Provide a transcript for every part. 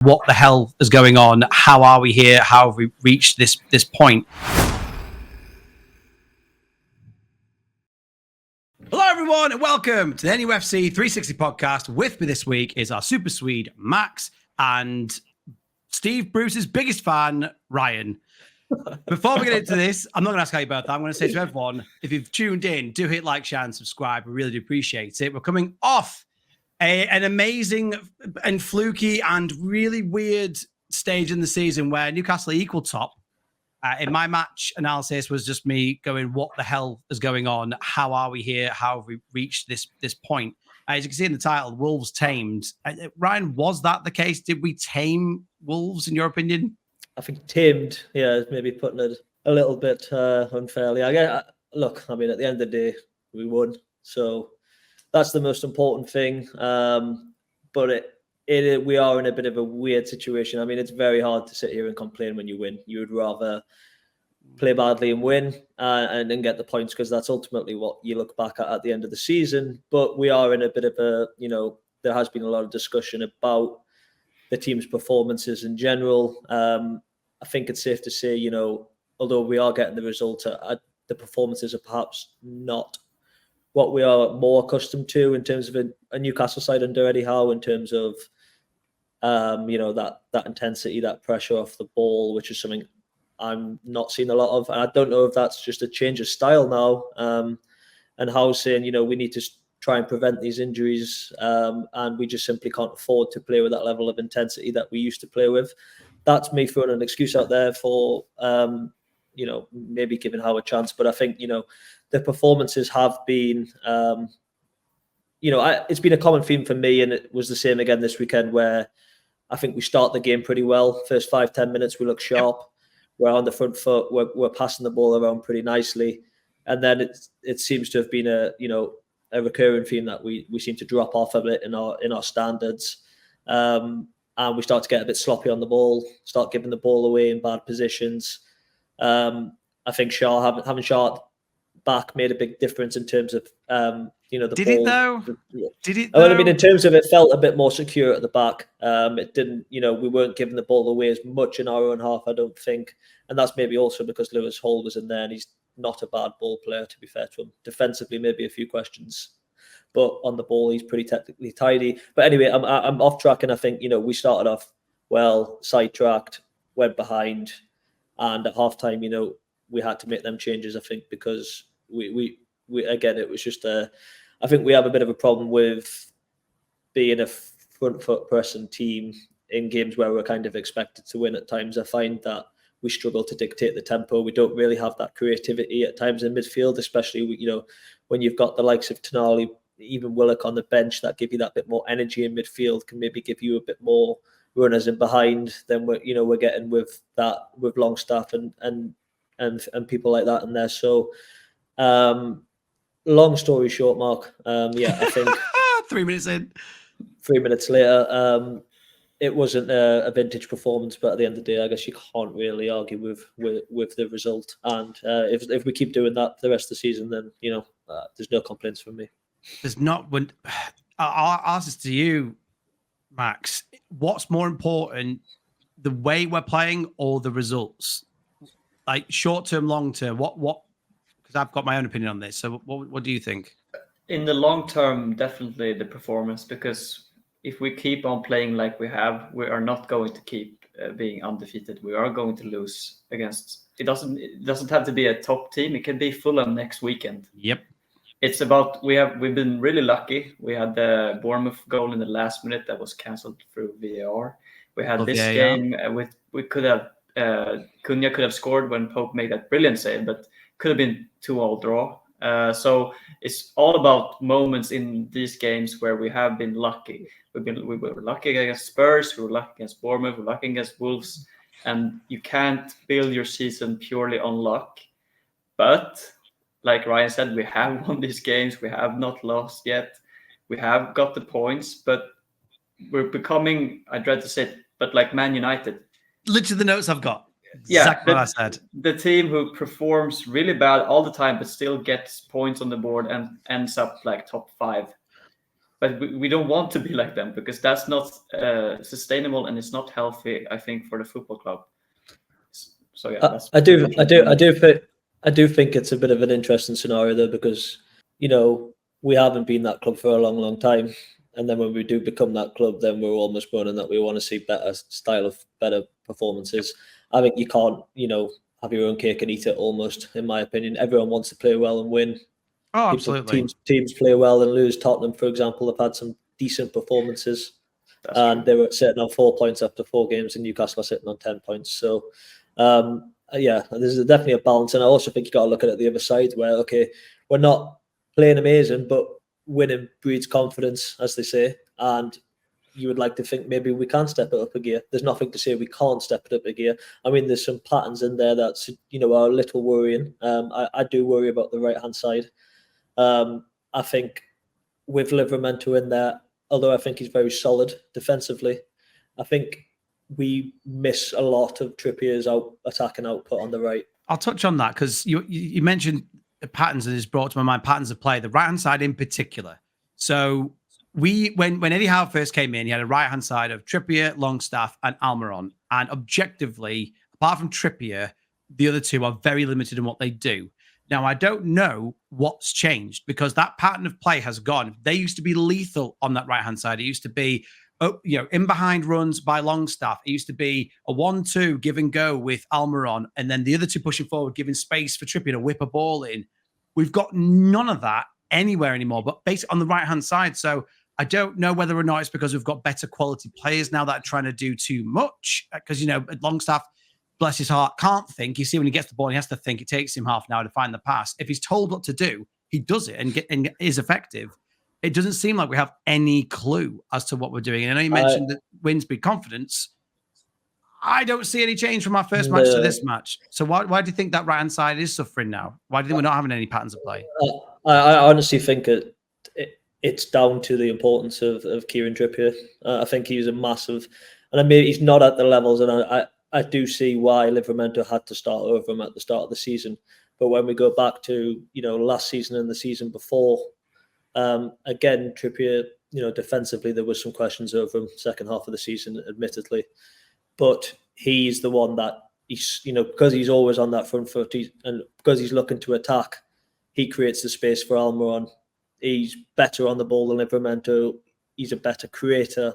what the hell is going on? How are we here? How have we reached this point? Hello, everyone, and welcome to the NUFC360 podcast. With me this week is our super Swede, Max, and Steve Bruce's biggest fan, Ryan. Before we get into this, I'm not going to ask how you both are. I'm going to say to everyone, if you've tuned in, do hit like, share, and subscribe. We really do appreciate it. We're coming off an amazing and fluky and really weird stage in the season where Newcastle equal top. In my match analysis was just me going, what the hell is going on? How are we here? How have we reached this point? As you can see in the title, Wolves tamed. Ryan, was that the case? Did we tame Wolves, in your opinion? I think tamed, yeah, maybe putting it a little bit unfairly. Look, I mean, at the end of the day, we won. So that's the most important thing. But we are in a bit of a weird situation. I mean, it's very hard to sit here and complain when you win. You would rather play badly and win and then get the points, because that's ultimately what you look back at the end of the season. But we are in a bit of a, there has been a lot of discussion about the team's performances in general. I think it's safe to say, although we are getting the result, the performances are perhaps not what we are more accustomed to in terms of a Newcastle side under Eddie Howe, in terms of, that intensity, that pressure off the ball, which is something I'm not seeing a lot of. And I don't know if that's just a change of style now. And Howe's saying, we need to try and prevent these injuries, and we just simply can't afford to play with that level of intensity that we used to play with. That's me throwing an excuse out there for, maybe giving Howe a chance. But I think, the performances have been, it's been a common theme for me, and it was the same again this weekend, where I think we start the game pretty well. First 5-10 minutes, we look sharp. Yep. We're on the front foot. We're passing the ball around pretty nicely. And then it seems to have been a recurring theme that we seem to drop off a bit in our standards, and we start to get a bit sloppy on the ball, start giving the ball away in bad positions. I think having Shaw back made a big difference in terms of the Did ball. It though? Did it? Though? I mean, in terms of it felt a bit more secure at the back. It didn't, we weren't giving the ball away as much in our own half, I don't think, and that's maybe also because Lewis Hall was in there, and he's not a bad ball player, to be fair to him. Defensively, maybe a few questions, but on the ball, he's pretty technically tidy. But anyway, I'm off track, and I think we started off well, sidetracked, went behind, and at halftime, we had to make them changes. I think because we again, it was just I think we have a bit of a problem with being a front foot pressing team in games where we're kind of expected to win. At times, I find that we struggle to dictate the tempo. We don't really have that creativity at times in midfield, especially, when you've got the likes of Tonali, even Willock on the bench, that give you that bit more energy in midfield, can maybe give you a bit more runners in behind than we're getting with Longstaff and people like that in there. So, long story short, Mark, I think 3 minutes in, 3 minutes later, it wasn't a vintage performance, but at the end of the day, I guess you can't really argue with the result. And if we keep doing that for the rest of the season, then there's no complaints from me. There's not. When I'll ask this to you, Max, what's more important, the way we're playing or the results? Like short term, long term. What? Because I've got my own opinion on this. So what do you think? In the long term, definitely the performance, because if we keep on playing like we have, we are not going to keep being undefeated. We are going to lose against. It doesn't have to be a top team. It can be Fulham next weekend. Yep. It's about we've been really lucky. We had the Bournemouth goal in the last minute that was cancelled through VAR. We had this game. We could have Cunha could have scored when Pope made that brilliant save, but could have been 2-2 draw. So it's all about moments in these games where we have been lucky. We were lucky against Spurs. We were lucky against Bournemouth. We were lucky against Wolves. And you can't build your season purely on luck. But like Ryan said, we have won these games. We have not lost yet. We have got the points, but we're becoming, I dread to say it, but like Man United. Literally the notes I've got. Yeah, exactly what I said. The team who performs really bad all the time, but still gets points on the board and ends up like top 5. but we don't want to be like them, because that's not sustainable and it's not healthy, I think, for the football club. So yeah, that's I do think it's a bit of an interesting scenario though, because we haven't been that club for a long, long time, and then when we do become that club, then we're almost moaning that we want to see better performances. I think you can't have your own cake and eat it, almost, in my opinion. Everyone wants to play well and win. Oh, absolutely. Teams play well and lose. Tottenham, for example, have had some decent performances. And they were sitting on 4 points after 4 games, and Newcastle are sitting on 10 points. So, there's definitely a balance. And I also think you got to look at it the other side, where, okay, we're not playing amazing, but winning breeds confidence, as they say. And you would like to think maybe we can step it up a gear. There's nothing to say we can't step it up a gear. I mean, there's some patterns in there that are a little worrying. I do worry about the right-hand side. I think with Livramento in there, although I think he's very solid defensively, I think we miss a lot of Trippier's attacking output on the right. I'll touch on that, because you mentioned the patterns, and it's brought to my mind patterns of play, the right-hand side in particular. So when Eddie Howe first came in, he had a right-hand side of Trippier, Longstaff, and Almiron. And objectively, apart from Trippier, the other two are very limited in what they do. Now, I don't know what's changed, because that pattern of play has gone. They used to be lethal on that right-hand side. It used to be, in behind runs by Longstaff. It used to be a 1-2 give and go with Almiron, and then the other two pushing forward, giving space for Trippier to whip a ball in. We've got none of that anywhere anymore, but basically on the right-hand side. So I don't know whether or not it's because we've got better quality players now that are trying to do too much, because, Longstaff, bless his heart, can't think. You see, when he gets the ball, he has to think. It takes him half an hour to find the pass. If he's told what to do, he does it and is effective. It doesn't seem like we have any clue as to what we're doing. And I know you mentioned that wins breed confidence. I don't see any change from our first match to this match. So why do you think that right-hand side is suffering now? Why do you think we're not having any patterns of play? I honestly think it's down to the importance of Kieran Trippier. I think he's a massive, and I mean, he's not at the levels, and I do see why Livramento had to start over him at the start of the season. But when we go back to last season and the season before, again, Trippier, defensively there was some questions over him second half of the season, admittedly, but he's the one that he's because he's always on that front foot, and because he's looking to attack, he creates the space for Almiron. He's better on the ball than Livramento. He's a better creator,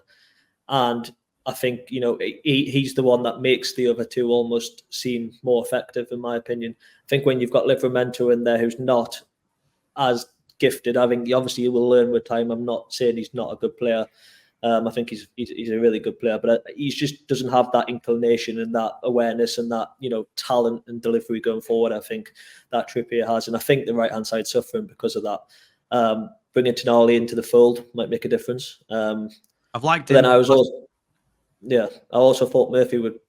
and I think he's the one that makes the other two almost seem more effective, in my opinion. I think when you've got Livramento in there who's not as gifted, I think obviously he will learn with time. I'm not saying he's not a good player. I think he's a really good player, but he just doesn't have that inclination and that awareness and that talent and delivery going forward. I think that Trippier has, and I think the right hand side suffering because of that. Bringing Tonali into the fold might make a difference. I've liked it. Then I also thought Murphy would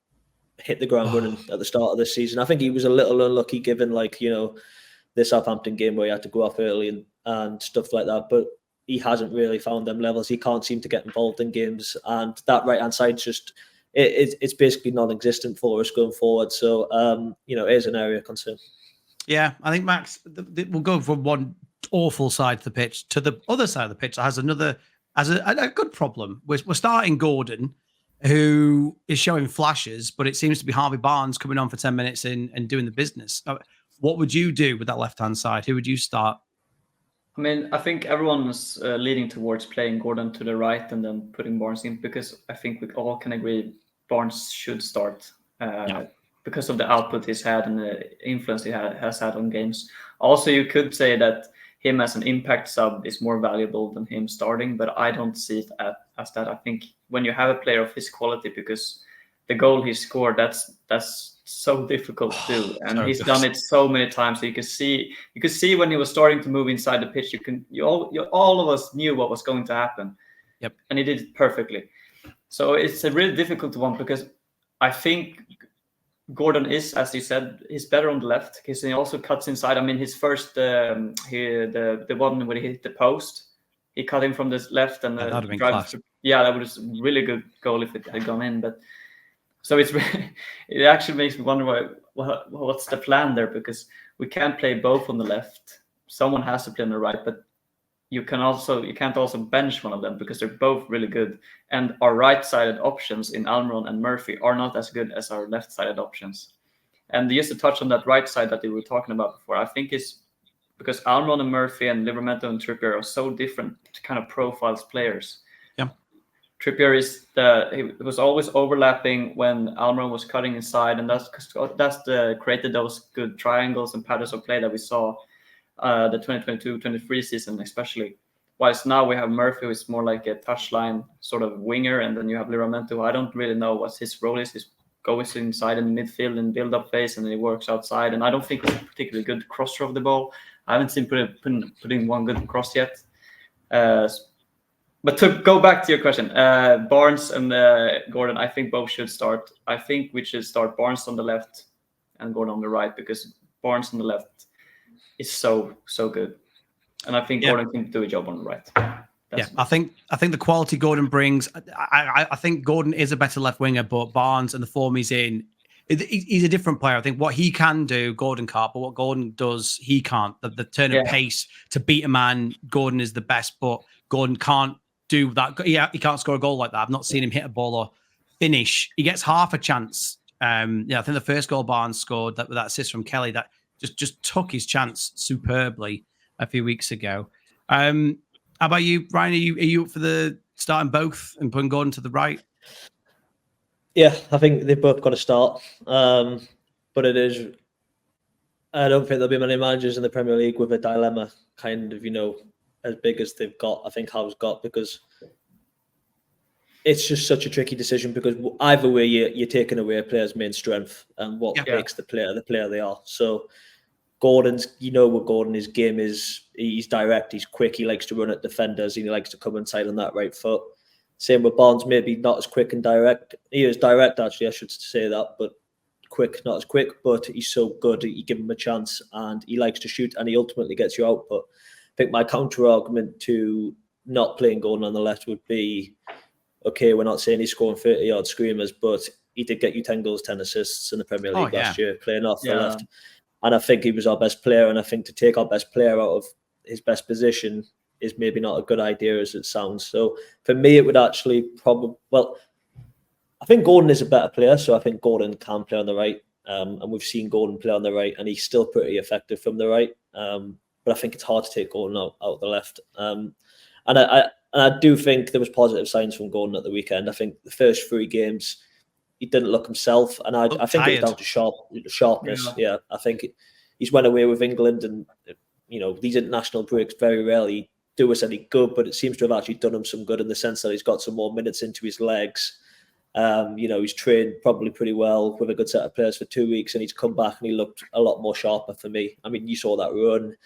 hit the ground running at the start of this season. I think he was a little unlucky given the Southampton game where he had to go off early and stuff like that. But he hasn't really found them levels. He can't seem to get involved in games, and that right hand side just it's basically non-existent for us going forward. So it is an area of concern. Yeah, I think Max, we'll go from one awful side of the pitch to the other side of the pitch that has a good problem. We're starting Gordon, who is showing flashes, but it seems to be Harvey Barnes coming on for 10 minutes and doing the business. What would you do with that left-hand side? Who would you start? I mean, I think everyone's leading towards playing Gordon to the right and then putting Barnes in, because I think we all can agree Barnes should start because of the output he's had and the influence he has had on games. Also, you could say that him as an impact sub is more valuable than him starting, but I don't see it as that. I think when you have a player of his quality, because the goal he scored, that's so difficult to do, and he's done it so many times. So you could see when he was starting to move inside the pitch, all of us knew what was going to happen. Yep, and he did it perfectly. So it's a really difficult one, because I think Gordon is, as you said, he's better on the left because he also cuts inside. I mean, his first the one where he hit the post, he cut him from the left and that would have been class. Yeah, that was a really good goal if it had gone in. But so it actually makes me wonder what's the plan there, because we can't play both on the left. Someone has to play on the right, but you can't also bench one of them because they're both really good. And our right-sided options in Almiron and Murphy are not as good as our left-sided options. And just to touch on that right side that you were talking about before, I think it's because Almiron and Murphy and Livramento and Trippier are so different kind of profiles players. Yeah. Trippier he was always overlapping when Almiron was cutting inside, and that's created those good triangles and patterns of play that we saw the 2022-23 season especially. Whilst now we have Murphy, who is more like a touchline sort of winger, and then you have Livramento, who I don't really know what his role is. He's goes inside in the midfield and build-up phase, and then he works outside. And I don't think he's a particularly good crosser of the ball. I haven't seen putting one good cross yet. But to go back to your question, Barnes and Gordon, I think both should start. I think we should start Barnes on the left and Gordon on the right, because Barnes on the left is so good, and I think Gordon can do a job on the right. I think the quality Gordon brings. I think Gordon is a better left winger, but Barnes and the form he's in, he's a different player. I think what he can do, Gordon can't, but what Gordon does, he can't. The turn of pace to beat a man, Gordon is the best, but Gordon can't do that. He can't score a goal like that. I've not seen him hit a ball or finish. He gets half a chance. I think the first goal Barnes scored, that assist from Kelly, that just took his chance superbly a few weeks ago. How about you, Ryan? Are you up for the starting both and putting Gordon to the right? Yeah, I think they've both got to start. But it is, I don't think there'll be many managers in the Premier League with a dilemma kind of, as big as they've got, I think Howe's got, because it's just such a tricky decision, because either way you're taking away a player's main strength and what makes the player they are. So Gordon's, what Gordon, his game is, he's direct, he's quick, he likes to run at defenders, and he likes to come inside on that right foot. Same with Barnes, maybe not as quick and direct. He is direct, actually, I should say that, but quick, not as quick, but he's so good, you give him a chance, and he likes to shoot, and he ultimately gets you out. But I think my counter-argument to not playing Gordon on the left would be, okay, we're not saying he's scoring 30-yard screamers, but he did get you 10 goals, 10 assists in the Premier League last year, playing off the left. And I think he was our best player. And I think to take our best player out of his best position is maybe not a good idea as it sounds. So for me, it would actually I think Gordon is a better player. So I think Gordon can play on the right. And we've seen Gordon play on the right, and he's still pretty effective from the right. But I think it's hard to take Gordon out of the left. And I do think there was positive signs from Gordon at the weekend. I think the first 3 games, he didn't look himself, and I think tired. It was down to sharpness. Yeah, I think he's went away with England, and these international breaks very rarely do us any good, but it seems to have actually done him some good in the sense that he's got some more minutes into his legs. He's trained probably pretty well with a good set of players for 2 weeks, and he's come back and he looked a lot more sharper for me. I mean, you saw that run;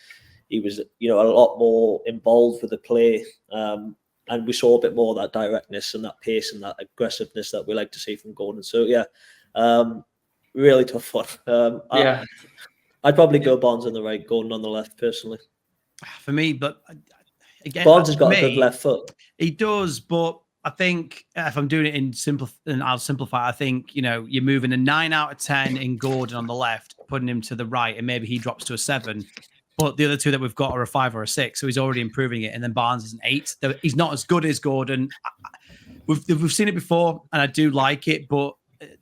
he was a lot more involved with the play. And we saw a bit more of that directness and that pace and that aggressiveness that we like to see from Gordon. So, really tough one. I'd probably go Barnes on the right, Gordon on the left, personally. For me, but again, Barnes has got a good left foot. He does, but I think if I'm doing it and I'll simplify, I think, you're moving a 9 out of 10 in Gordon on the left, putting him to the right, and maybe he drops to a 7. But the other 2 that we've got are a 5 or a 6, so he's already improving it. And then Barnes is an 8. He's not as good as Gordon. We've seen it before, and I do like it. But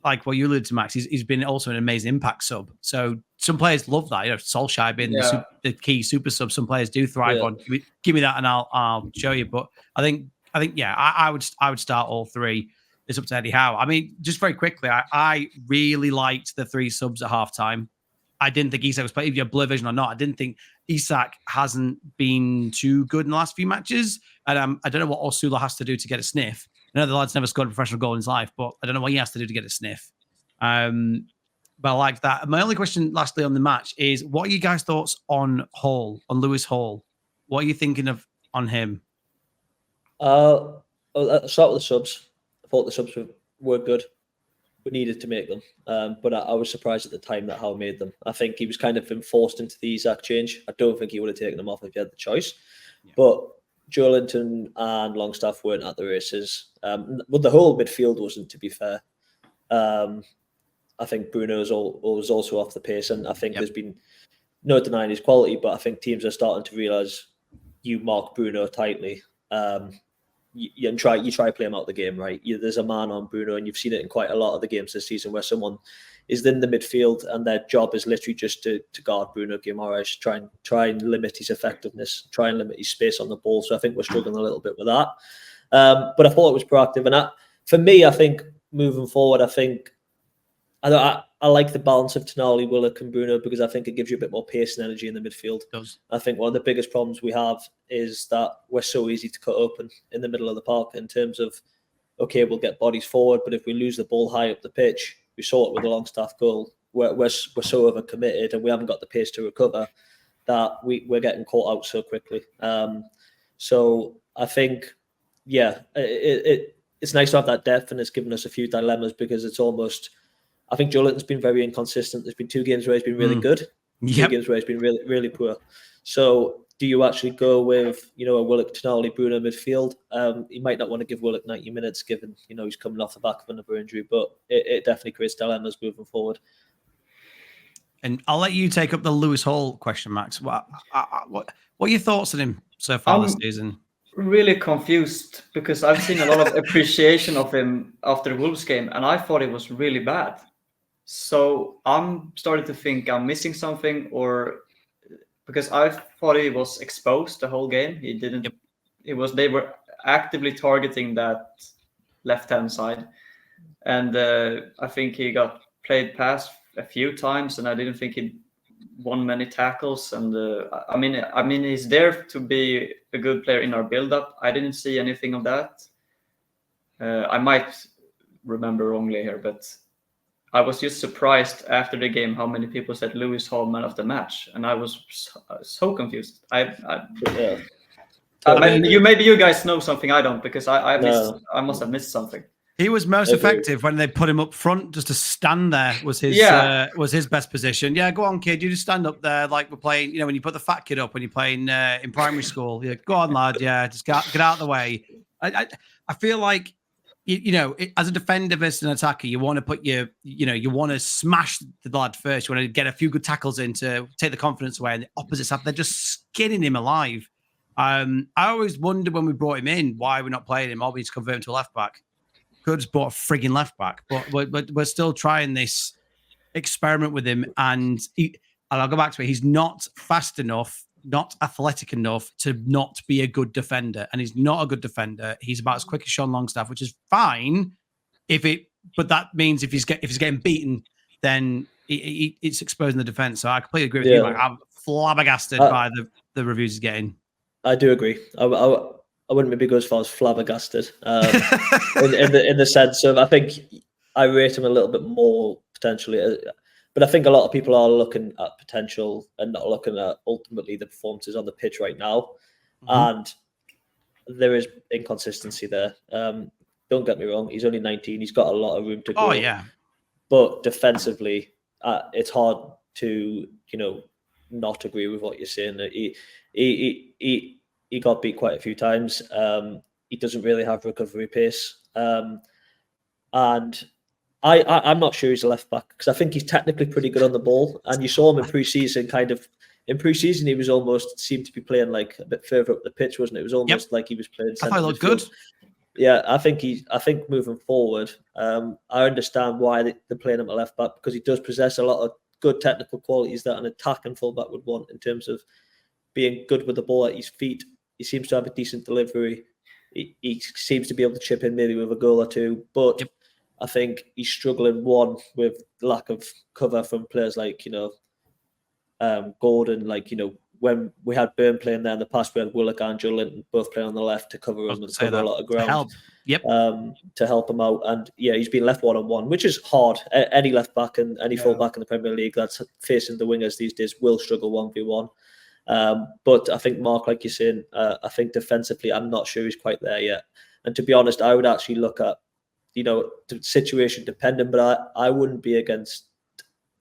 like what you alluded to, Max, he's been also an amazing impact sub. So some players love that. Solskjaer being the key super sub. Some players do thrive on. Give me that, and I'll show you. But I think I would start all 3. It's up to Eddie Howe. I mean, just very quickly, I really liked the 3 subs at halftime. I didn't think Isak was playing, if you have blur vision or not. I didn't think Isak hasn't been too good in the last few matches. And I don't know what Osula has to do to get a sniff. I know the lad's never scored a professional goal in his life, but I don't know what he has to do to get a sniff. But I like that. My only question, lastly, on the match is, what are you guys' thoughts on Lewis Hall? What are you thinking of on him? I'll start with the subs. I thought the subs were good. We needed to make them, but I was surprised at the time that Howe made them. I think he was kind of been forced into the Isak change. I don't think he would have taken them off if he had the choice. Yeah. But Joelinton and Longstaff weren't at the races. But the whole midfield wasn't, to be fair. I think Bruno was also off the pace, and I think there's been no denying his quality, but I think teams are starting to realise you mark Bruno tightly. You try to play him out the game, right? There's a man on Bruno, and you've seen it in quite a lot of the games this season where someone is in the midfield and their job is literally just to guard Bruno Guimaraes, try and limit his effectiveness, try and limit his space on the ball. So I think we're struggling a little bit with that. But I thought it was proactive, and for me, I think moving forward, I like the balance of Tonali, Willock, and Bruno because I think it gives you a bit more pace and energy in the midfield. I think one of the biggest problems we have is that we're so easy to cut open in the middle of the park in terms of, okay, we'll get bodies forward, but if we lose the ball high up the pitch, we saw it with the Longstaff goal, we're so overcommitted and we haven't got the pace to recover that we're getting caught out so quickly. So I think, it's nice to have that depth, and it's given us a few dilemmas because it's almost... I think Joelinton's been very inconsistent. There's been 2 games where he's been really good, 2 games where he's been really, really poor. So do you actually go with, a Willock, Tonali, Bruno midfield? You might not want to give Willock 90 minutes given, he's coming off the back of another injury, but it definitely creates dilemmas moving forward. And I'll let you take up the Lewis Hall question, Max. What are your thoughts on him so far this season? Really confused because I've seen a lot of appreciation of him after the Wolves game, and I thought it was really bad. So I'm starting to think I'm missing something, or because I thought he was exposed the whole game. He didn't. Yep. They were actively targeting that left-hand side, and I think he got played past a few times, and I didn't think he won many tackles. And I mean, he's there to be a good player in our build-up. I didn't see anything of that. I might remember wrongly here, but I was just surprised after the game how many people said Lewis Hall man of the match, and I was so confused. Maybe you guys know something I don't, because I must have missed something. He was most effective when they put him up front. Just to stand there was his best position. Yeah, go on, kid. You just stand up there like we're playing. When you put the fat kid up when you're playing in primary school. You're like, go on, lad. Yeah, just get out of the way. I feel like as a defender versus an attacker, you want to put you want to smash the lad first. You want to get a few good tackles in to take the confidence away. And the opposite side, they're just skinning him alive. I always wondered when we brought him in why we're not playing him. Or we just convert him to a left back. Could have just bought a frigging left back, but we're still trying this experiment with him. And I'll go back to it. He's not fast enough, not athletic enough to not be a good defender, and he's not a good defender. He's about as quick as Sean Longstaff, which is fine. But that means if he's getting beaten, then it's exposing the defense. So I completely agree with you. Like, I'm flabbergasted by the reviews he's getting. I do agree. I wouldn't maybe go as far as flabbergasted in the sense of, I think I rate him a little bit more potentially, but I think a lot of people are looking at potential and not looking at ultimately the performances on the pitch right now. Mm-hmm. And there is inconsistency there. Don't get me wrong. He's only 19. He's got a lot of room to grow. Oh, yeah. But defensively, it's hard to, not agree with what you're saying. He got beat quite a few times. He doesn't really have recovery pace. And I'm not sure he's a left back because I think he's technically pretty good on the ball. And you saw him in pre-season in pre-season, he was almost seemed to be playing like a bit further up the pitch, wasn't it? It was almost like he was playing centre. I thought he looked good. Yeah, I think moving forward, I understand why they're playing him at left back because he does possess a lot of good technical qualities that an attacking fullback would want in terms of being good with the ball at his feet. He seems to have a decent delivery. He seems to be able to chip in maybe with a goal or two, but I think he's struggling with lack of cover from players like Gordon. Like when we had Byrne playing there in the past, we had Willock and Joelinton both playing on the left to cover him and cover a lot of ground. To help him out. And he's been left 1-on-1, which is hard. Any left back and any full back in the Premier League that's facing the wingers these days will struggle 1v1. But I think, Mark, like you're saying, I think defensively, I'm not sure he's quite there yet. And to be honest, I would actually look at, situation dependent, but I wouldn't be against,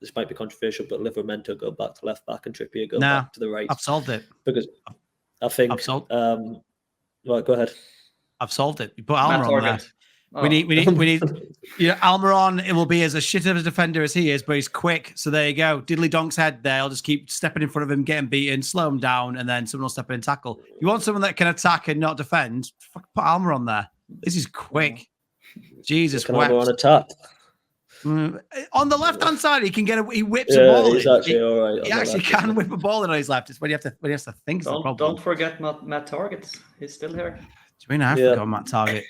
this might be controversial, but Livramento go back to left back and Trippier go back to the right. I've solved it. Because I think, well, go ahead. I've solved it. You put Almer on there. We need. Almiron. It will be as a shit of a defender as he is, but he's quick. So there you go. Diddly Donk's head there. I'll just keep stepping in front of him, getting beaten, slow him down, and then someone will step in and tackle. You want someone that can attack and not defend? Put Almiron there. This is quick. Jesus, can Almiron attack? On the left-hand side, he can he whips a ball. He's actually all right. He actually can whip a ball in on his left. It's when you have to think. Don't forget Matt Target. He's still here. Do you mean I forgot Matt Target?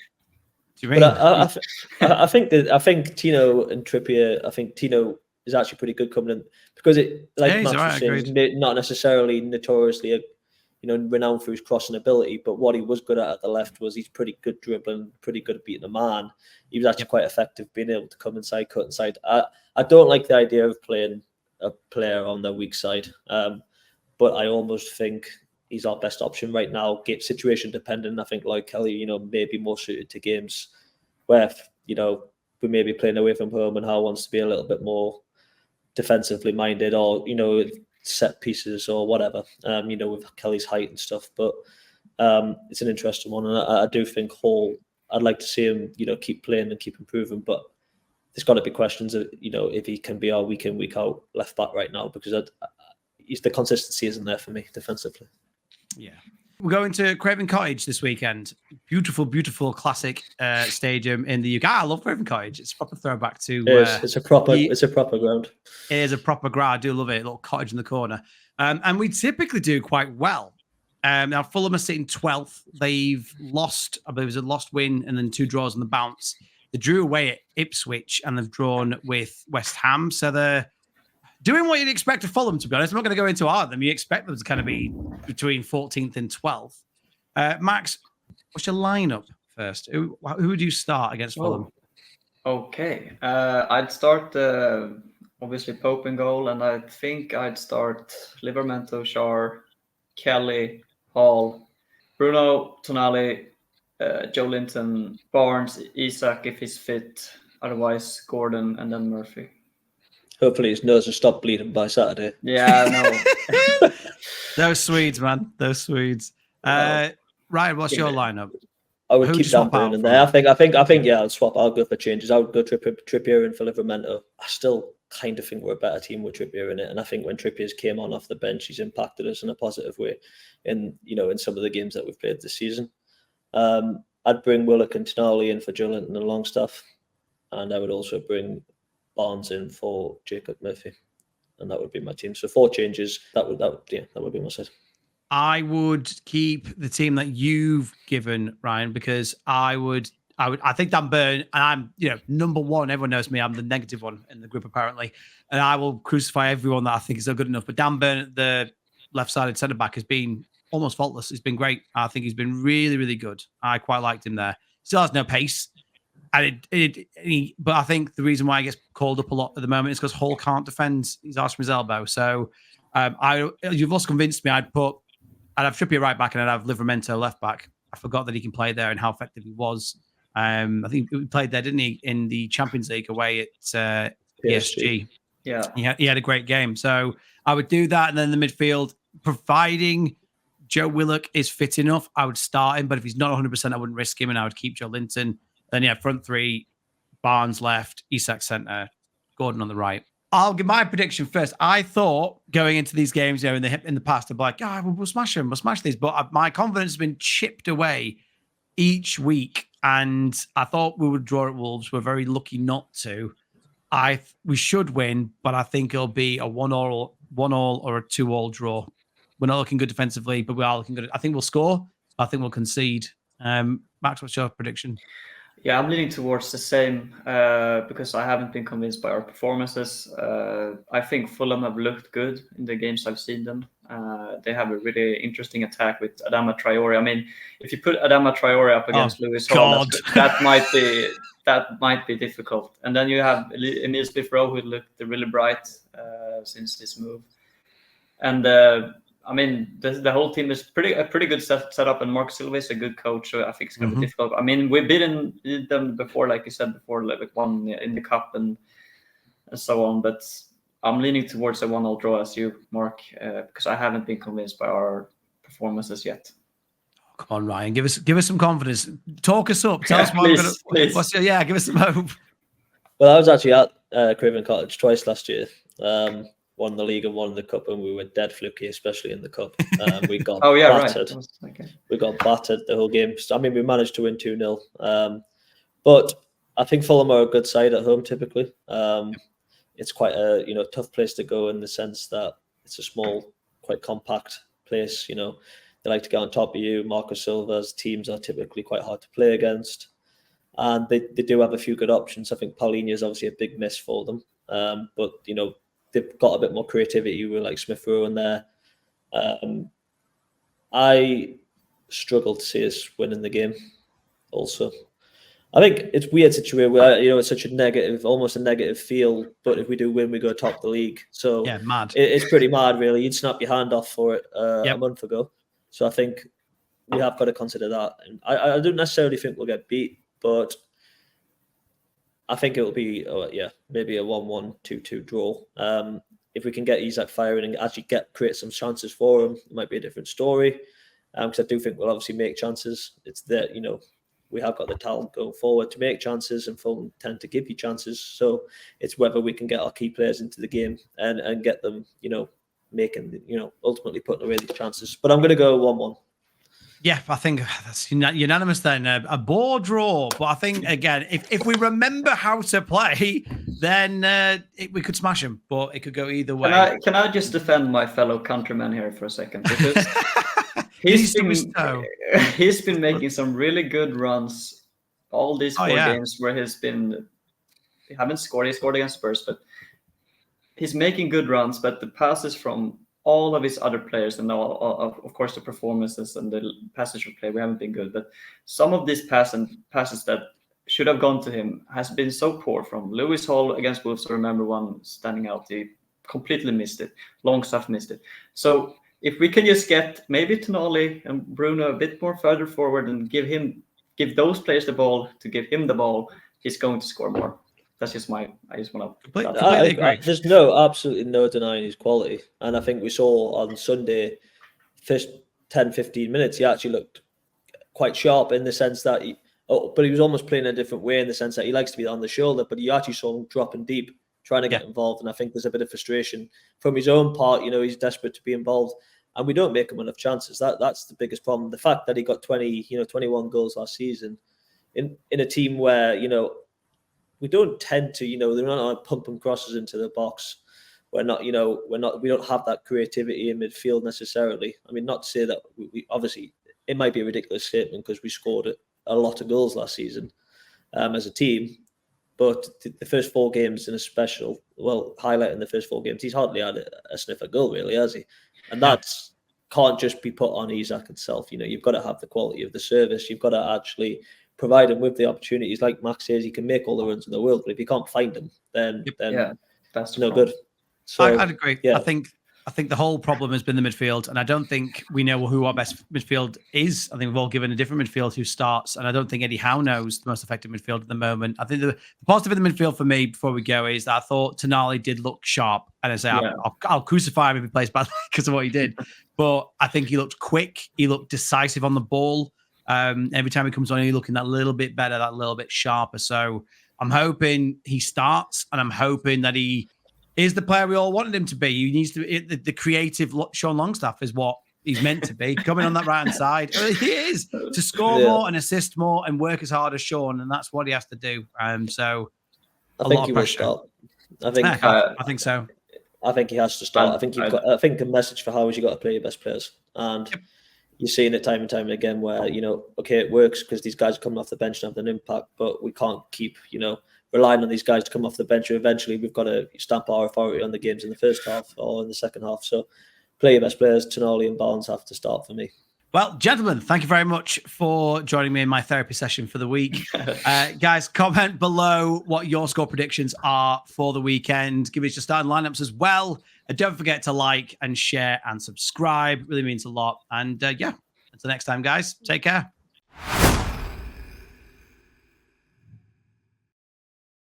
Do you mean? But I think Tino and Trippier. I think Tino is actually pretty good coming in because Matt was saying, he's not necessarily notoriously renowned for his crossing ability, but what he was good at the left was he's pretty good dribbling, pretty good at beating a man. He was actually quite effective being able to come inside, cut inside. I don't like the idea of playing a player on their weak side, but I almost think he's our best option right now. Situation dependent. I think like Kelly, may be more suited to games where we may be playing away from home and Hal wants to be a little bit more defensively minded, or set pieces or whatever, with Kelly's height and stuff. But it's an interesting one, and I do think Hall, I'd like to see him, keep playing and keep improving. But there's got to be questions of, if he can be our week in, week out left back right now, because the consistency isn't there for me defensively. Yeah. We're going to Craven Cottage this weekend. Beautiful, beautiful classic stadium in the UK. I love Craven Cottage. It's a proper throwback to. It's a proper ground. It is a proper ground. I do love it. A little cottage in the corner. And we typically do quite well. Now Fulham are sitting 12th. They've lost, I believe it was a lost win and then 2 draws on the bounce. They drew away at Ipswich and they've drawn with West Ham. So they're doing what you'd expect of Fulham, to be honest. I'm not going to go into all of them. You expect them to kind of be between 14th and 12th. Max, what's your lineup first? Who would you start against Fulham? Okay. I'd start, obviously, Pope in goal, and I think I'd start Livramento, Schär, Kelly, Hall, Bruno, Tonali, Joe Linton, Barnes, Isak if he's fit, otherwise Gordon, and then Murphy. Hopefully his nose will stop bleeding by Saturday. Yeah, no. Those Swedes, man. Those Swedes. Ryan, what's your lineup? I would keep Dan Burn in there. I think, I'll swap. I'll go for changes. I would go Trippier in for Livramento. I still kind of think we're a better team with Trippier in it. And I think when Trippier's came on off the bench, he's impacted us in a positive way in some of the games that we've played this season. I'd bring Willock and Tonali in for Joe Linton and Longstaff. And I would also bring Barnes in for Jacob Murphy, and that would be my team. So 4 changes. That would be my set. I would keep the team that you've given, Ryan, because I think Dan Burn, and I'm number one. Everyone knows me. I'm the negative one in the group apparently, and I will crucify everyone that I think is not good enough. But Dan Burn, the left-sided centre back, has been almost faultless. He's been great. I think he's been really, really good. I quite liked him there. Still has no pace. But I think the reason why he gets called up a lot at the moment is because Hall can't defend his arse from his elbow. So you've also convinced me I'd have Trippier right back and I'd have Livramento left back. I forgot that he can play there and how effective he was. I think he played there, didn't he, in the Champions League away at PSG. Yeah. He had a great game. So I would do that. And then in the midfield, providing Joe Willock is fit enough, I would start him. But if he's not 100%, I wouldn't risk him and I would keep Joe Linton. Then, front 3, Barnes left, Isak centre, Gordon on the right. I'll give my prediction first. I thought going into these games, in the past, I'd be like, we'll smash them, we'll smash these. But my confidence has been chipped away each week. And I thought we would draw at Wolves. We're very lucky not to. We should win, but I think it'll be a 1-1 or a 2-2 draw. We're not looking good defensively, but we are looking good. I think we'll score. I think we'll concede. Max, what's your prediction? Yeah, I'm leaning towards the same because I haven't been convinced by our performances. I think Fulham have looked good in the games I've seen them. They have a really interesting attack with Adama Traore. I mean, if you put Adama Traore up against Lewis Hall, that might be difficult. And then you have Emil Smith-Rowe, who looked really bright since this move. And I mean, the whole team is a pretty good setup, and Mark Silva is a good coach, so I think it's going to be difficult. I mean, we've beaten them before, like you said before, like one in the cup and so on. But I'm leaning towards a 1-1 draw as you, Mark, because I haven't been convinced by our performances yet. Come on, Ryan, give us some confidence. Talk us up. Tell us why please. Give us some hope. Well, I was actually at Craven Cottage twice last year. Won the league and won the cup, and we were dead fluky, especially in the cup. We got battered. Right. Okay. We got battered the whole game. I mean, we managed to win 2-0. But I think Fulham are a good side at home typically. It's quite a tough place to go in the sense that it's a small, quite compact place. They like to get on top of you. Marco Silva's teams are typically quite hard to play against. And they do have a few good options. I think Paulinho is obviously a big miss for them. But, they've got a bit more creativity with like Smith Rowe in there. I struggle to see us winning the game also. I think it's a weird situation where, it's such a negative, almost a negative feel. But if we do win, we go top the league. So yeah, mad. It's pretty mad, really. You'd snap your hand off for it a month ago. So I think we have got to consider that. And I don't necessarily think we'll get beat, but I think it will be, maybe a 1-1, 2-2 draw. If we can get Isak firing and actually create some chances for him, it might be a different story. Because I do think we'll obviously make chances. It's that, we have got the talent going forward to make chances, and Fulham tend to give you chances. So it's whether we can get our key players into the game and get them, making, ultimately putting away these chances. But I'm going to go 1-1. Yeah, I think that's unanimous then. A bore draw. But I think, again, if we remember how to play, then we could smash them. But it could go either way. Can I just defend my fellow countryman here for a second? Because he's been making some really good runs all these 4 games where he haven't scored. He scored against Spurs, but he's making good runs. But the passes from all of his other players, and of course the performances and the passage of play, we haven't been good. But some of these passes that should have gone to him has been so poor. From Lewis Hall against Wolves, I remember one standing out. He completely missed it. Longstaff missed it. So if we can just get maybe Tonali and Bruno a bit more further forward and give those players the ball, to give him the ball, he's going to score more. That's just I just want to completely agree. There's absolutely no denying his quality. And I think we saw on Sunday, first 10, 15 minutes, he actually looked quite sharp in the sense that but he was almost playing a different way in the sense that he likes to be on the shoulder, but you actually saw him dropping deep, trying to get involved. And I think there's a bit of frustration from his own part. He's desperate to be involved, and we don't make him enough chances. That's the biggest problem. The fact that he got 21 goals last season in a team where, we don't tend to, they're not pumping crosses into the box. We don't have that creativity in midfield necessarily. I mean, not to say that we obviously, it might be a ridiculous statement because we scored a lot of goals last season as a team. But the first 4 games highlighting the first 4 games, he's hardly had a sniff of goal, really, has he? And that's can't just be put on Isak itself. You've got to have the quality of the service. You've got to actually provide him with the opportunities. Like Max says, he can make all the runs in the world, but if you can't find them, then that's no good. So I'd agree. Yeah. I think the whole problem has been the midfield, and I don't think we know who our best midfield is. I think we've all given a different midfield who starts, and I don't think Eddie Howe knows the most effective midfield at the moment. I think the positive in the midfield for me before we go is that I thought Tonali did look sharp, and I say I'll crucify him if he plays badly because of what he did. But I think he looked quick, he looked decisive on the ball. Every time he comes on, he's looking that little bit better, that little bit sharper. So I'm hoping he starts, and I'm hoping that he is the player we all wanted him to be. He needs to be the creative Sean Longstaff is what he's meant to be, coming on that right-hand side. He is, to score more and assist more and work as hard as Sean, and that's what he has to do. So I think he will start. I think so. I think he has to start. I think a message for Howe is you've got to play your best players. And you're seeing it time and time again where, it works because these guys are coming off the bench and have an impact, but we can't keep, relying on these guys to come off the bench. Eventually, we've got to stamp our authority on the games in the first half or in the second half. So play your best players. Tonali and Barnes have to start for me. Well, gentlemen, thank you very much for joining me in my therapy session for the week. Guys, comment below what your score predictions are for the weekend. Give us your starting lineups as well. And don't forget to like and share and subscribe. It really means a lot. And until next time, guys, take care.